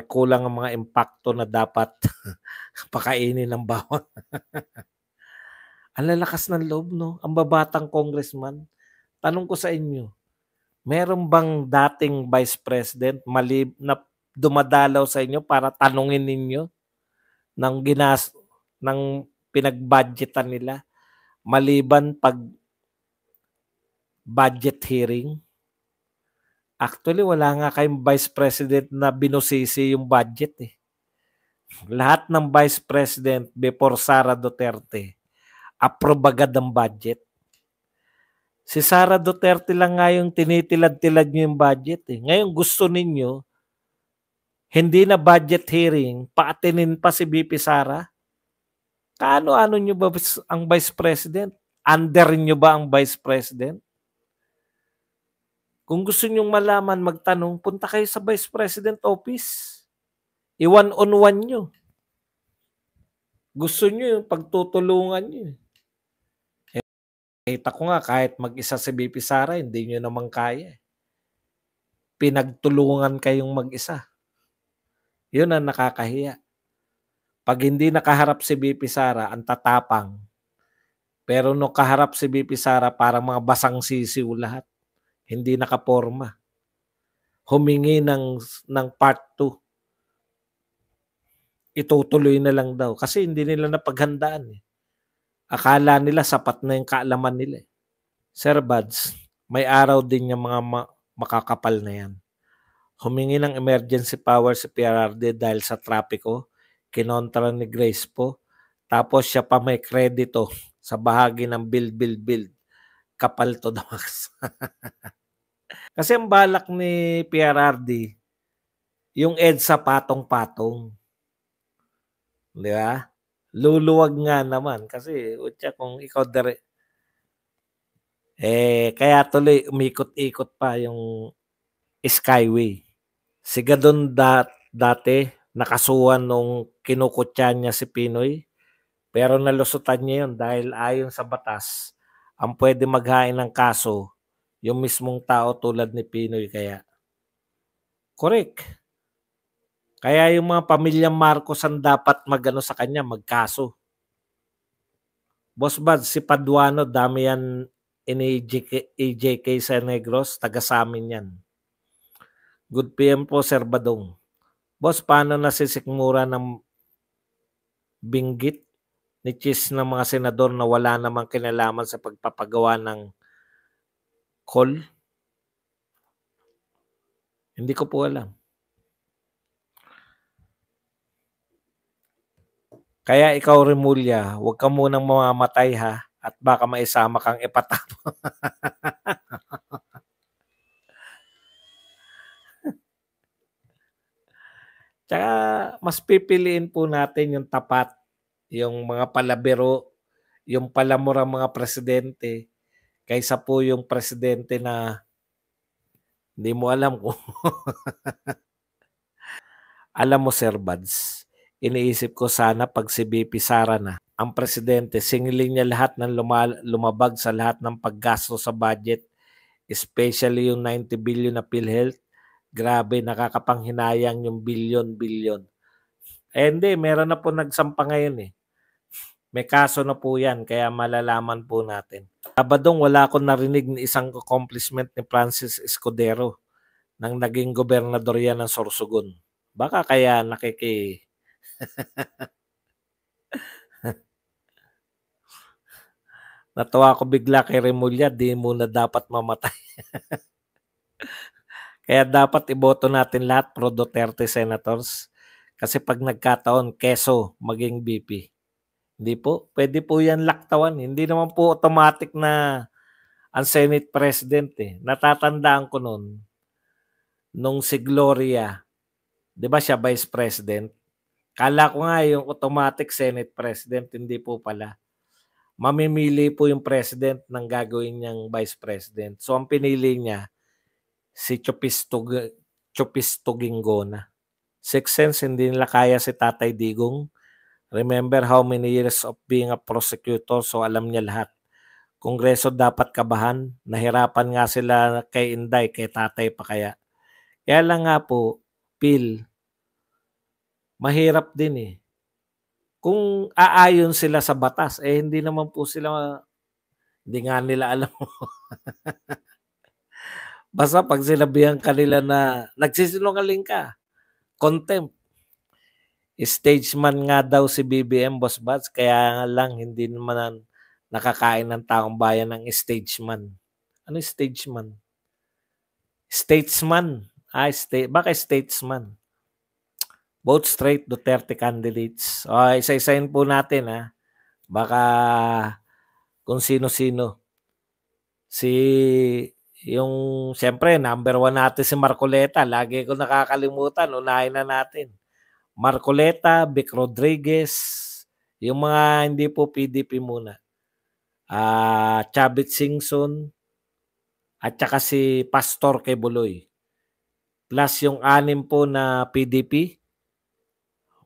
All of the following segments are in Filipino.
kulang ang mga impakto na dapat pakainin ng bawat ang lalakas ng loob 'no, ang babatang congressman. Tanong ko sa inyo, meron bang dating Vice President na dumadalaw sa inyo para tanungin ninyo ng ng pinag-budgetan nila maliban 'pag budget hearing? Actually, wala nga kayong Vice President na binusisi yung budget, eh. Lahat ng Vice President before Sara Duterte, approve agad ang budget. Si Sara Duterte lang nga yung tinitilad-tilad niyo yung budget, eh. Ngayon gusto ninyo, hindi na budget hearing, paatinin pa si VP Sara? Kaano-ano niyo ba ang Vice President? Under niyo ba ang Vice President? Kung gusto niyong malaman, magtanong, punta kayo sa Vice President Office. I-one-on-one nyo. Gusto nyo yung pagtutulungan nyo. Kita ko nga, kahit mag-isa si VP Sara, hindi nyo naman kaya. Pinagtulungan kayong mag-isa. Yun ang nakakahiya. Pag hindi nakaharap si VP Sara, ang tatapang. Pero nung kaharap si VP Sara, parang mga basang sisiw lahat. Hindi nakaporma. Humingi ng part 2. Itutuloy na lang daw. Kasi hindi nila napaghandaan. Akala nila sapat na yung kaalaman nila. Sir Buds, may araw din yung mga makakapal na yan. Humingi ng emergency power si PRRD dahil sa trapiko. Kinontra ni Grace po. Tapos siya pa may kredito sa bahagi ng build. Kapal to the max. Kasi ang balak ni PRRD, yung EDSA patong-patong. Di ba? Luluwag nga naman kasi kung ikaw kaya tuloy umikot-ikot pa yung Skyway. Siga doon dati nakasuhan nung kinukutya niya si Pinoy, pero nalusutan niya yun dahil ayon sa batas, ang pwede maghain ng kaso yung mismong tao tulad ni Pinoy. Kaya correct. Kaya yung mga pamilyang Marcos ang dapat magano sa kanya, magkaso. Boss Bad, si Paduano, dami yan AJK sa Negros, taga sa amin yan. Good PM po, Sir Badong. Boss, paano nasisikmura ng binggit ni Chis ng mga senador na wala namang kinalaman sa pagpapagawa ng call? Hindi ko po alam. Kaya ikaw, Remulla, huwag ka munang mamamatay ha, at baka maisama kang ipatapo. Tsaka mas pipiliin po natin yung tapat, yung mga palabiro, yung palamura mga presidente, kaysa po yung presidente na hindi mo alam kung alam mo, Sir Buds, iniisip ko sana pag si VP Sara na ang presidente, singilin niya lahat ng lumabag sa lahat ng paggasto sa budget, especially yung 90 billion na PhilHealth. Grabe, nakakapanghinayang yung bilyon. Hindi, meron na po nagsampa ngayon eh. May kaso na po yan, kaya malalaman po natin. Sabadong wala akong narinig ng isang accomplishment ni Francis Escudero nang naging gobernador yan ng Sorsogon. Baka kaya Natawa ako bigla kay Remulla, di muna dapat mamatay. Kaya dapat iboto natin lahat pro Duterte senators. Kasi pag nagkataon, keso maging BP. Hindi po. Pwede po yan laktawan. Hindi naman po automatic na ang Senate President eh. Natatandaan ko nun, nung si Gloria, di ba siya Vice President? Kala ko nga yung automatic Senate President, hindi po pala. Mamimili po yung President ng gagawin niyang Vice President. So ang pinili niya, si Chopisto Ginggona. Sixth sense, hindi nila kaya si Tatay Digong. Remember how many years of being a prosecutor, so alam niya lahat. Kongreso dapat kabahan. Nahirapan nga sila kay Inday, kay Tatay pa kaya. Kaya lang nga po, Phil, mahirap din eh. Kung aayon sila sa batas, eh hindi naman po sila, hindi nga nila alam. Basta pag sinabihan kanila na nagsisinungaling ka, contempt. Stage man nga daw si BBM, Boss Bats, kaya lang hindi naman nakakain ng taong bayan ng stage man. Ano yung stage man? Statesman. Baka statesman. Both straight Duterte candidates. O, isa-isahin po natin ha. Baka kung sino-sino. Yung siyempre, number 1 natin si Marcoleta. Lagi ko nakakalimutan. Unahin na natin. Marcoleta, Vic Rodriguez, yung mga hindi po PDP muna. Chavit Singson, at saka si Pastor Quebuloy. Plus yung 6 po na PDP,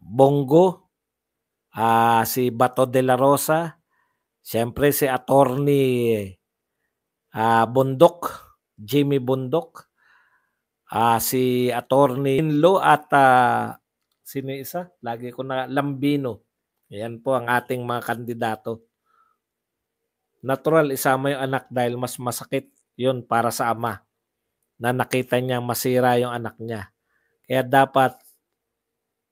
Bongo, si Bato de la Rosa, siyempre si Attorney Bundok, Jimmy Bundok, si Attorney Inlo at sino isa? Lagi ko na Lambino. Ayan po ang ating mga kandidato. Natural isama yung anak dahil mas masakit yun para sa ama na nakita niya masira yung anak niya. Kaya dapat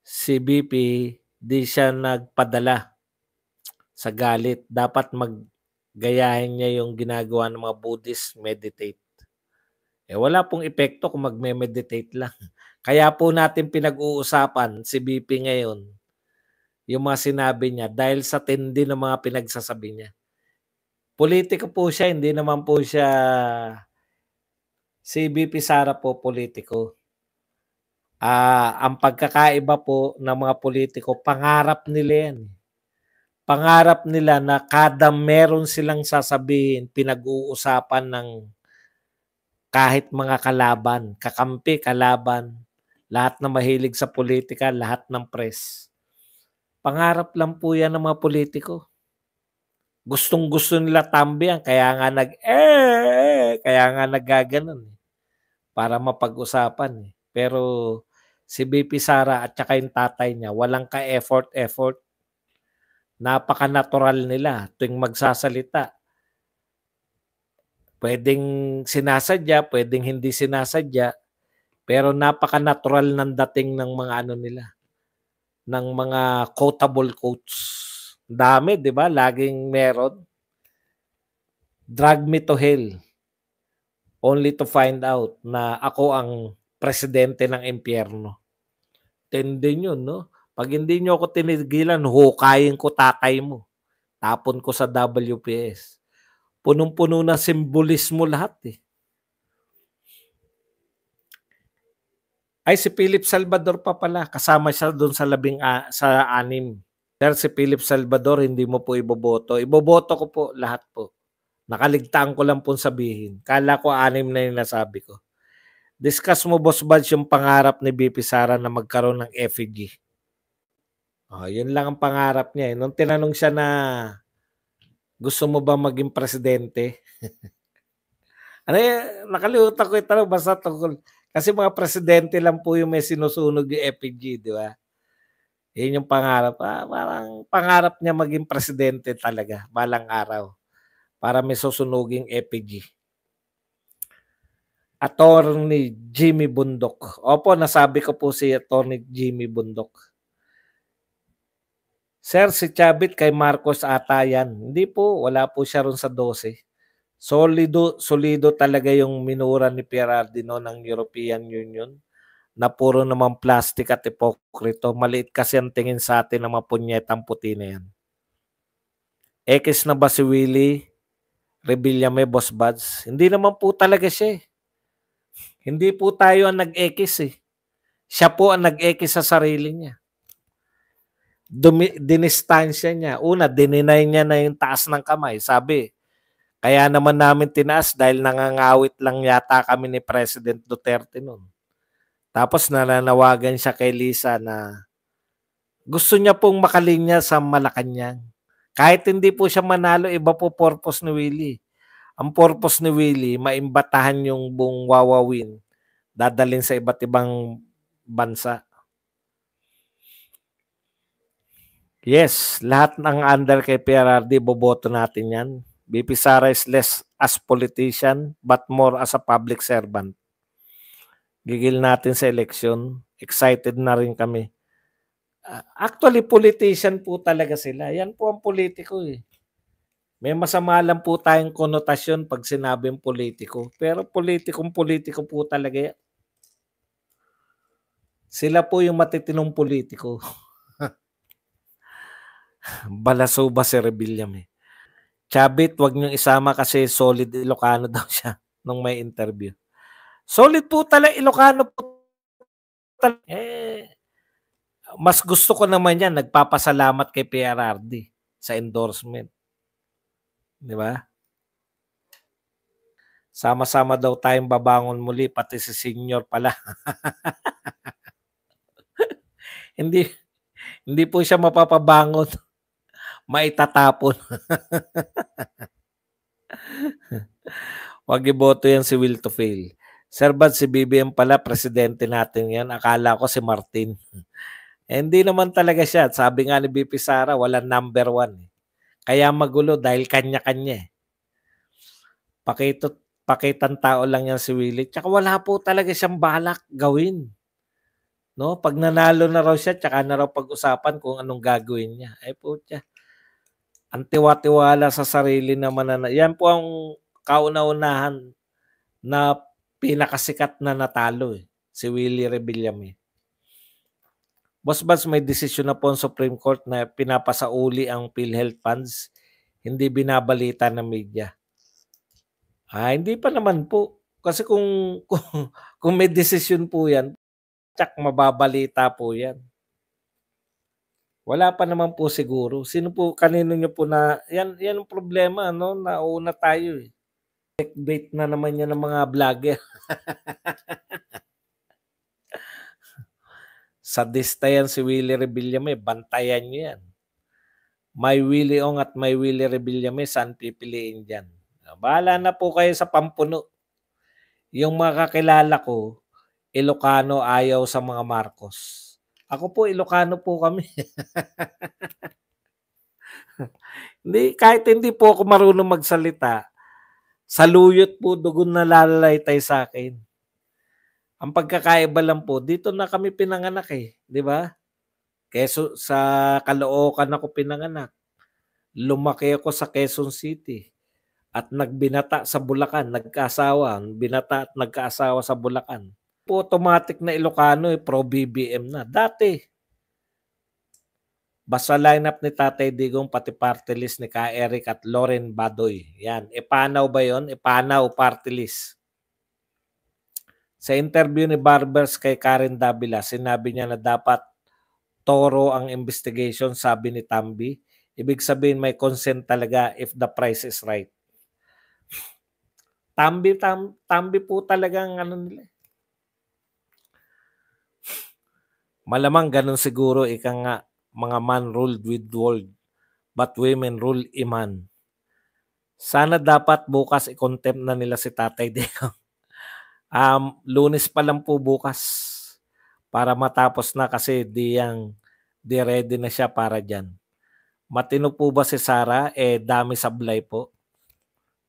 si BP di siya nagpadala sa galit. Dapat maggayahin niya yung ginagawa ng mga Buddhist, meditate. Wala pong epekto kung magme-meditate lang. Kaya po natin pinag-uusapan si BP ngayon, yung mga sinabi niya dahil sa tindi ng mga pinagsasabi niya. Politiko po siya, hindi naman po siya, si BP Sara po politiko. Ang pagkakaiba po ng mga politiko, pangarap nila yan. Pangarap nila na kada meron silang sasabihin, pinag-uusapan ng kahit mga kalaban, kakampi, kalaban, lahat na mahilig sa politika, lahat ng press. Pangarap lang po yan ng mga politiko. Gustong-gusto nila tambihan, kaya nga kaya nga naggaganon para mapag-usapan. Pero si BP Sara at saka yung tatay niya, walang ka-effort. Napaka-natural nila tuwing magsasalita. Pwedeng sinasadya, pwedeng hindi sinasadya, pero napaka-natural ng dating ng mga nila, ng mga quotable quotes. Dami, di ba? Laging meron. Drag me to hell. Only to find out na ako ang presidente ng impyerno. Tindi yun, no? Pag hindi nyo ako tinigilan, hukayin ko tatay mo. Tapon ko sa WPS. Punong-puno na simbolismo lahat eh. Ay, si Philip Salvador pa pala. Kasama siya doon sa 6. Sir, si Philip Salvador, hindi mo po iboboto. Iboboto ko po lahat po. Nakaligtaan ko lang po sabihin. Kala ko 6 na yung nasabi ko. Discuss mo, Boss Buds, yung pangarap ni BP Sara na magkaroon ng effigy. Yun lang ang pangarap niya. Nung tinanong siya na gusto mo ba maging presidente? Nakalimutan ko yung tanong, basta tungkol. Kasi mga presidente lang po yung may sinusunog yung effigy, di ba? Yun yung pangarap. Parang pangarap niya maging presidente talaga, balang araw. Para may susunuging effigy. Attorney Jimmy Bundok. Opo, nasabi ko po si Attorney Jimmy Bundok. Sir, si Chavit kay Marcos ata yan. Hindi po, wala po siya ron sa 12. Solido talaga yung minura ni Pierardino ng European Union na puro naman plastic at ipokrito. Maliit kasi ang tingin sa atin ng mga punyetang puti na yan. Ekis na ba si Willie Rebillame, Boss Buds? Hindi naman po talaga siya. Hindi po tayo ang nag-ekis eh. Siya po ang nag-ekis sa sarili niya. Dinistansya niya. Una, dininay niya na yung taas ng kamay. Sabi, kaya naman namin tinaas dahil nangangawit lang yata kami ni President Duterte noon. Tapos nananawagan siya kay Lisa na gusto niya pong makalinya sa Malacanang. Kahit hindi po siya manalo, iba po purpose ni Willie. Ang purpose ni Willie, maimbatahan yung buong wawawin, dadalhin sa iba't ibang bansa. Yes, lahat ng under kay PRRD boboto natin 'yan. VP Sara is less as politician but more as a public servant. Gigil natin sa eleksyon, excited na rin kami. Actually politician po talaga sila, 'yan po ang politiko, eh. May masama lang po tayong konotasyon 'pag sinabing politiko, pero politikong-politiko po talaga 'yan. Sila po yung matitinong politiko. Balasuba si Rebillame, eh. Chabit, wag niyong isama kasi solid Ilocano daw siya nung may interview. Solid po talaga Ilocano po mas gusto ko naman yan nagpapasalamat kay PRRD sa endorsement. 'Di ba? Sama-sama daw tayong babangon muli pati si senior pala. Hindi hindi po siya mapapabangon, maitatapon. Wag iboto yan si Will to Fail. Sir Bad, si BBM pala, presidente natin yan. Akala ko si Martin. Hindi naman talaga siya. Sabi nga ni BP Sara, walang number 1. Kaya magulo dahil kanya-kanya. Pakitang tao lang yan si Willie. Tsaka wala po talaga siyang balak gawin. No? Pag nanalo na raw siya, tsaka na raw pag-usapan kung anong gagawin niya. Ay po siya. Ang tiwa-tiwala sa sarili naman na yan po ang kauna-unahan na pinakasikat na natalo, si Willie Rebillame. Boss Bats, may desisyon na po ang Supreme Court na pinapasauli ang PhilHealth funds, hindi binabalita ng media. Hindi pa naman po. Kasi kung may desisyon po yan, tsak mababalita po yan. Wala pa naman po siguro. Sino po, kanino nyo po na, yan ang problema, no? Nauna tayo, eh. Clickbait na naman yan ng mga vlogger. Sadista yan si Willie Rebillame, bantayan nyo yan. May Willie Ong at may Willie Rebillame, saan pipiliin dyan? Bahala na po kayo sa pampuno. Yung mga kakilala ko, Ilocano ayaw sa mga Marcos. Ako po, Ilocano po kami. Kahit hindi po ako marunong magsalita, saluyot po dugon na lalaytay sa akin. Ang pagkakaiba lang po, dito na kami pinanganak, eh, di ba? Keso sa Caloocan ako pinanganak. Lumaki ako sa Quezon City at nagbinata sa Bulacan, nagkaasawa, binata at nagkaasawa sa Bulacan. Po automatic na Ilocano, pro BBM na. Dati, basta lineup ni Tatay Digong pati party list ni Ka Eric at Loren Badoy. Yan, ipanaw ba yon? Ipanaw party list. Sa interview ni Barbers kay Karen Davila, sinabi niya na dapat toro ang investigation, sabi ni Tambi. Ibig sabihin may consent talaga if the price is right. Tambi po talagang ano nila. Malamang ganun siguro, ika nga, mga man ruled with world, but women rule iman. Sana dapat bukas i-contempt na nila si Tatay Digong. Lunes pa lang po bukas para matapos na kasi di ready na siya para dyan. Matino po ba si Sara? Dami sablay po.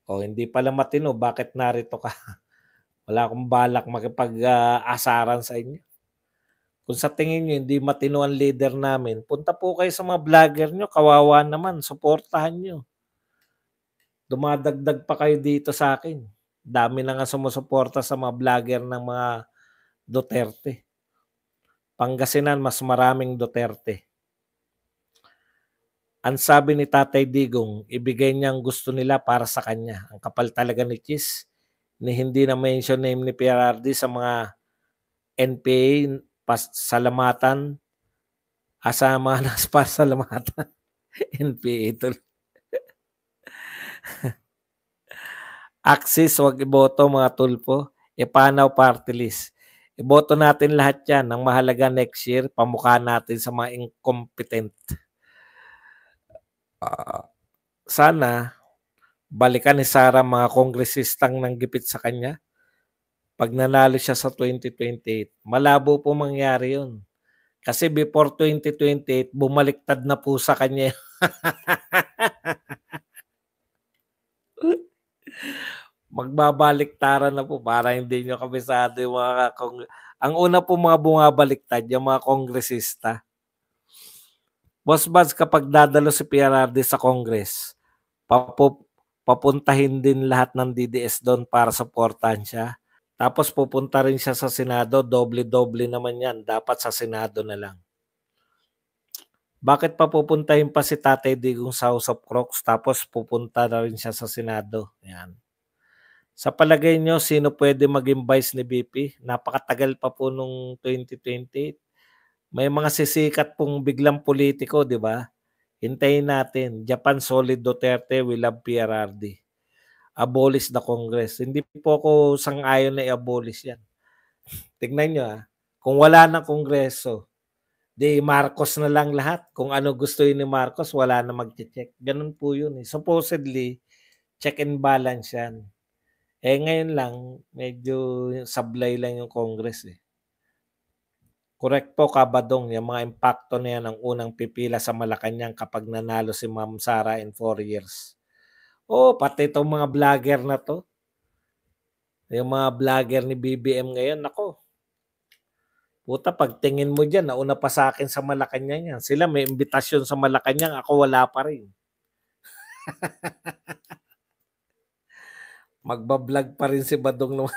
Hindi pala matino, bakit narito ka? Wala akong balak makipag-asaran sa inyo. Kung sa tingin nyo hindi matino ang leader namin, punta po kayo sa mga vlogger nyo, kawawa naman, suportahan nyo. Dumadagdag pa kayo dito sa akin. Dami na nga sumusuporta sa mga vlogger ng mga Duterte. Pangasinan, mas maraming Duterte. Ang sabi ni Tatay Digong, ibigay niya ang gusto nila para sa kanya. Ang kapal talaga ni Chis, ni hindi na mention name ni PRRD sa mga NPA, pasalamatan, asama na pasalamatan, NPA ito. Axis, wag iboto mga tulpo, ipanaw party list. Iboto natin lahat yan. Ang mahalaga next year, pamukha natin sa mga incompetent. Sana, balikan ni Sara mga kongresistang nanggipit sa kanya. Pag nanalo siya sa 2028, malabo po mangyari yun. Kasi before 2028 bumaliktad na po sa kanya. Magbabaliktaran na po para hindi niyo kabisado yung mga ang una po mga bumabaliktad yung mga kongresista. Boss Buds, kapag dadalo si PRRD sa Congress, papuntahin din lahat ng DDS doon para suportahan siya. Tapos pupunta rin siya sa Senado, doble-doble naman yan. Dapat sa Senado na lang. Bakit pa pupuntahin pa si Tatay Digong sa House of Crocs tapos pupunta na rin siya sa Senado? Yan. Sa palagay nyo, sino pwede maging vice ni BP? Napakatagal pa po nung 2028. May mga sisikat pong biglang politiko, di ba? Hintayin natin. Japan solid Duterte, we love PRRD. Abolish the Congress. Hindi po ako sang-ayon na i-abolish yan. Tignan nyo kung wala ng Kongreso, di Marcos na lang lahat. Kung ano gusto yun ni Marcos, wala na mag-check. Ganun po yun. Supposedly, check and balance yan. Ngayon lang, medyo sablay lang yung Congress Correct po, Kabadong. Yung mga impacto na yan ang unang pipila sa Malacanang kapag nanalo si Ma'am Sara in 4 years. Pati itong mga vlogger na to. Yung mga vlogger ni BBM ngayon, nako. Puta, pagtingin mo dyan, nauna pa sa akin sa Malacanang yan. Sila may imbitasyon sa Malacanang, ako wala pa rin. Magbablog pa rin si Badong.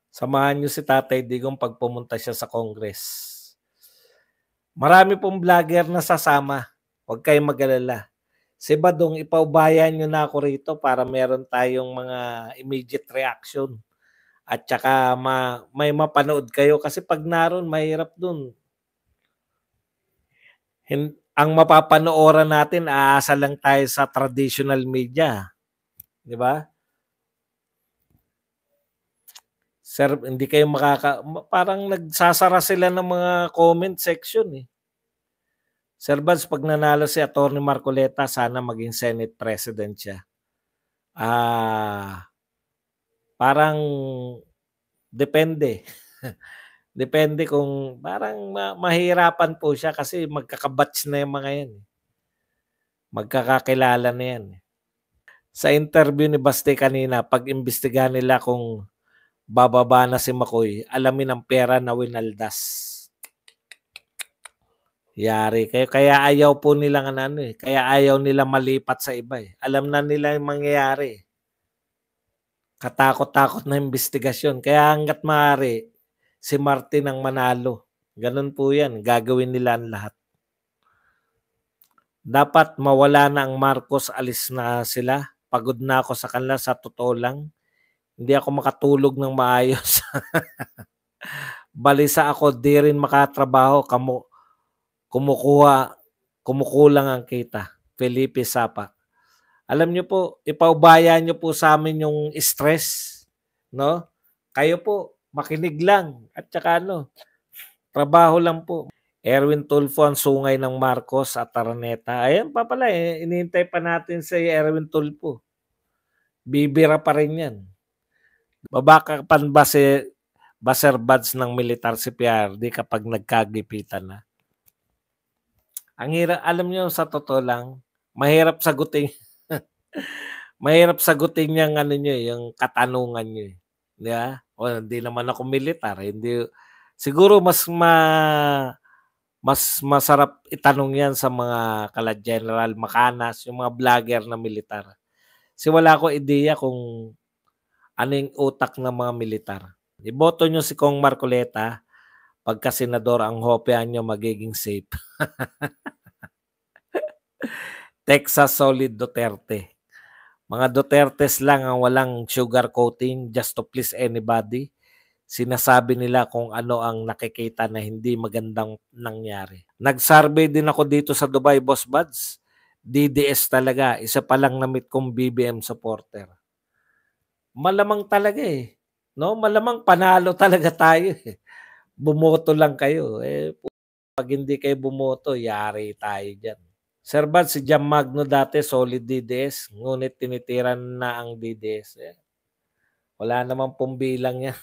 Samahan nyo si Tatay Digong pag pumunta siya sa Congress. Marami pong vlogger na sasama. Huwag kayong mag-alala. Si Badong, ipaubayan nyo na ako rito para meron tayong mga immediate reaction. At saka may mapanood kayo kasi pag naroon, mahirap dun. Ang mapapanooran natin, aasa lang tayo sa traditional media. Di ba? Sir, hindi kayo parang nagsasara sila ng mga comment section Sir Buds, pag nanalo si Atty. Marcoleta, sana maging Senate President siya. Parang depende. Depende kung parang mahirapan po siya kasi magkakabatch na yung mga yan. Magkakakilala na yan. Sa interview ni Baste kanina, pag-imbestigahan nila kung bababa na si Makoy, alamin ang pera na winaldas. Yari kayo. Kaya ayaw po nila kaya ayaw nila malipat sa iba Alam na nila yung mangyayari. Katakot-takot na investigasyon. Kaya hanggat maaari, si Martin ang manalo. Ganun po yan. Gagawin nila ang lahat. Dapat mawala na ang Marcos, alis na sila. Pagod na ako sa kanila, sa totoo lang. Hindi ako makatulog ng maayos. Balisa ako, di rin makatrabaho. Kumukulang ang kita. Felipe Sapa. Alam niyo po, ipaubaya niyo po sa amin yung stress. No? Kayo po, makinig lang. At saka trabaho lang po. Erwin Tulfo ang sungay ng Marcos at Araneta. Ayan pa pala inihintay pa natin si Erwin Tulfo. Bibira pa rin yan. Babakapan ba si Baser Buds ng militar si PRD kapag nagkagipitan na? Ang hirap, alam niyo sa totoo lang, mahirap sagutin. Mahirap sagutin yung yung katanungan niyo. Di ba? Hindi naman ako militar. Hindi, siguro mas masarap itanong yan sa mga kala-general Macanas, yung mga vlogger na militar. Kasi wala ko ideya kung ano yung utak ng mga militar. Iboto nyo si Kong Marcoleta, pagka senador ang hopean nyo magiging safe. Texas solid Duterte. Mga Dutertes lang ang walang sugar coating just to please anybody. Sinasabi nila kung ano ang nakikita na hindi magandang nangyari. Nag-survey din ako dito sa Dubai, Boss Buds. DDS talaga. Isa pa lang na-meet kong BBM supporter. Malamang talaga No? Malamang panalo talaga tayo Bumoto lang kayo. Pag hindi kayo bumoto, yari tayo dyan. Sir Bad, si Jam Magno dati, solid DDS. Ngunit tinitiran na ang DDS. Wala namang pumbilang yan.